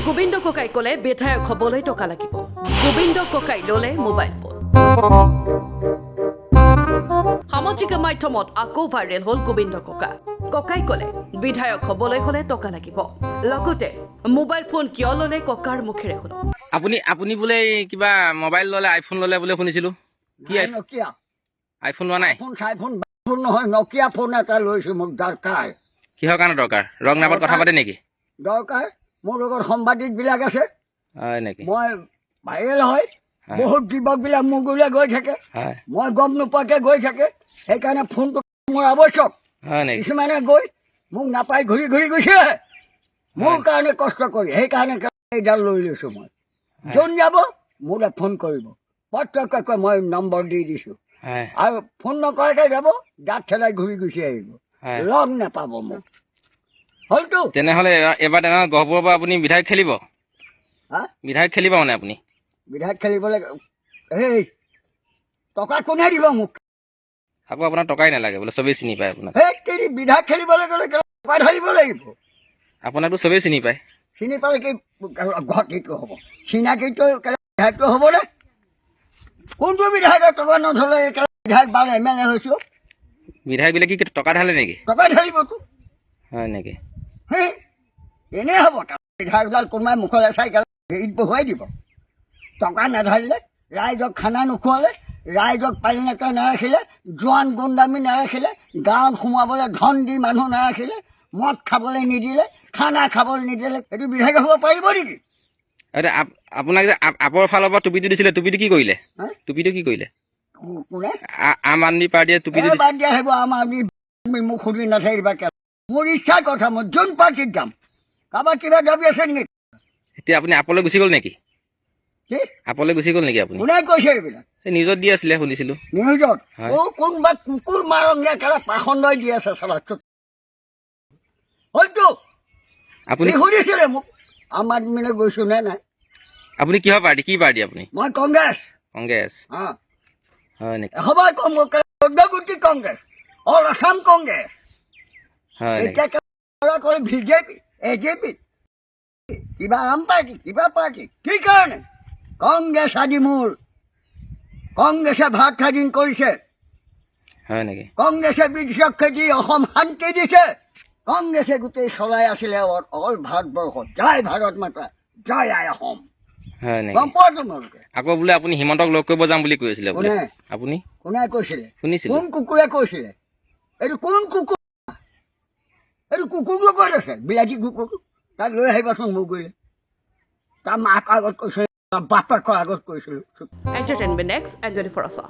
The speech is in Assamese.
গোবিন্দ ককাই ক'লে বিধায়ক হ'বলৈ টকা লাগিব গোবিন্দ ককাই ল'লে মোবাইল ফোন সামাজিক মাধ্যমত আকৌ ভাইৰেল হ'ল গোবিন্দ ককাই ক'লে বিধায়ক হ'বলৈ হ'লে টকা লাগিব লগতে মোবাইল ফোন কিয় ল'লে ককাৰ মুখেৰে শুনো আপুনি বোলে কিবা মোবাইল ল'লে আইফোন ল'লে বোলে শুনিছিলো কি নকিয়া আইফোন লোৱা নাই ফোন চাইফোন ফোন নহয় নকিয়া ফোন এটা লৈছোঁ মোক দৰকাৰ কিহৰ কাৰণে দৰকাৰ ৰং নামত কথা পাতে নেকি দৰকাৰ মোৰ লগত সাংবাদিকবিলাক আছে হয় নেকি মই ভাইৰেল হয় বহুত যুৱকবিলাক মোৰ গুৰিলে গৈ থাকে হয় মই গম নোপোৱাকৈ গৈ থাকে সেইকাৰণে ফোনটো মোৰ আৱশ্যক হয় নেকি কিছুমানে গৈ মোক নাপাই ঘূৰি ঘূৰি গৈছে মোৰ কাৰণে কষ্ট কৰি সেইকাৰণে এইডাল লৈ লৈছোঁ মই যোন যাব মোলৈ ফোন কৰিব প্ৰত্যেককৈ মই নম্বৰ দি দিছোঁ হয় আৰু ফোন নকৰাকৈ যাব দাঁত ঠেলাই ঘূৰি গুচি আহিব হয় লগ নাপাব মোক হ'লতো তেনেহ'লে এবাৰ তেনেহ'লে গহপুৰৰ পৰা আপুনি বিধায়ক খেলিব হা বিধায়ক খেলিব মানে আপুনি বিধায়ক খেলিবলৈ এই টকা কোনে দিব মোক আকৌ আপোনাৰ টকাই নালাগে বোলে চবেই চিনি পায় আপোনাক সেই কেৰি বিধায়ক খেলিবলৈ গ'লে টকা ঢালিব লাগিব আপোনাকতো চবেই চিনি পায় চিনি পালে কি ঘটিটো হ'ব চিনাকিটো বিধায়কটো হ'বনে কোনটো বিধায়কৰ টকা নথলে বিধায়ক বাৰ MLA হৈছোঁ বিধায়কবিলাক কি টকা ঢালে নেকি টকা ঢালিবতো হয় নেকি হে এনেই হ'ব বিধায়কডাল কোনোবাই মুখলৈ চাই হেৰিত বহুৱাই দিব টকা নাঢালিলে ৰাইজক খানা নোখোৱালে ৰাইজক পালিনেতা নাৰাখিলে জোৱান গুণ্ডামী নাৰাখিলে গাঁৱত সোমাবলৈ ধন দি মানুহ নাৰাখিলে মদ খাবলৈ নিদিলে খানা খাবলৈ নিদিলে এইটো বিধায়ক হ'ব পাৰিব নেকি এতিয়া আপোনাক যে আপৰ ফালৰ পৰা টুপিটো দিছিলে টুপিটো কি কৰিলে হা? টুপিটো কি কৰিলে কোনে আম আদমি পাৰ্টীয়ে টুপিটো দিছে বাদ দিয়া আহিব আমাৰ মোক সুধি নাথাকিবা মোৰ ইচ্ছাৰ কথা মই যোন পাৰ্টিত যাম কাৰোবাৰ কিবা দাবী আছে নেকি এতিয়া আপুনি আপলৈ গুচি গ'ল নেকি কি আপলৈ গুচি গ'ল নেকি আপুনি কোনে কৈছে এইবিলাক এই নিউজত দি আছিলে শুনিছিলোঁ নিউজত হয়। কোনোবা কুকুৰ মাৰংগীয়া কেলা পাখন্দই দি আছে চালাচোন হয়তো আপুনি সুধিছিলে মোক আম আদমিলৈ গৈছোঁ নে নাই আপুনি কিহৰ পাৰ্টি কি পাৰ্টি আপুনি মই কংগ্ৰেছ কংগ্ৰেছ অঁ হয় নেকি এসবাই কংগ্ৰেছ কংগ্ৰেছ অল আছাম কংগ্ৰেছ হয় নেকি এতিয়া কৰে বিজেপি AJP কিবা আম পাৰ্টি কিবা পাৰ্টি কি কাৰণে কংগ্ৰেছ আদি মূল কংগ্ৰেছে ভাৰত স্বাধীন কৰিছে হয় নেকি কংগ্ৰেছে ব্ৰিটিছক খেদি অসম শান্তি দিছে কংগ্ৰেছে গোটেই চলাই আছিলে অল ভাৰতবৰ্ষত জয় ভাৰত মাতা জয় আই অসম হয় নেকি গম পোৱা তোমালোকে আকৌ বোলে আপুনি হিমন্তক লগ কৰিব যাম বুলি কৈ আছিলে বোলে কোনে আপুনি কোনে কৈছিলে শুনিছিলোঁ কোন কুকুৰে কৈছিলে এইটো কোন কুকুৰ এইটো কুকুৰটো ক'ত আছে বিলাতী কুকুৰটো তাক লৈ আহিবাচোন মোৰ কৰিলে তাৰ মাকৰ আগত কৈছিলোঁ তাৰ বাপেকৰ আগত কৈছিলোঁ এণ্টাৰটেইনমেণ্ট নেক্সট and 24 আছা